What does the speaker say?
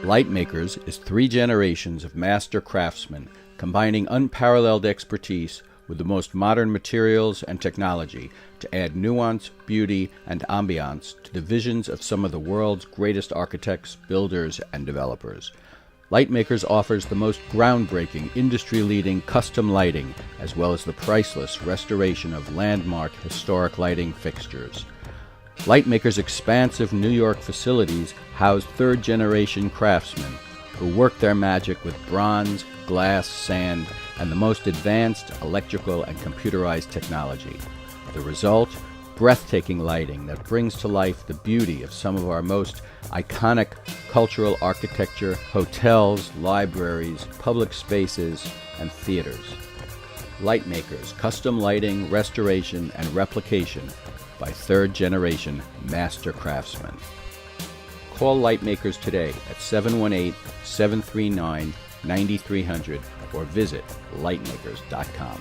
Litemakers is 3 generations of master craftsmen combining unparalleled expertise with the most modern materials and technology to add nuance, beauty, and ambiance to the visions of some of the world's greatest architects, builders, and developers. Litemakers offers the most groundbreaking, industry-leading custom lighting, as well as the priceless restoration of landmark historic lighting fixtures. Litemakers' expansive New York facilities house third-generation craftsmen who work their magic with bronze, glass, sand, and the most advanced electrical and computerized technology. The result? Breathtaking lighting that brings to life the beauty of some of our most iconic cultural architecture, hotels, libraries, public spaces, and theaters. Litemakers, custom lighting, restoration, and replication by third-generation master craftsmen. Call Litemakers today at 718-739-9300 or visit litemakers.com.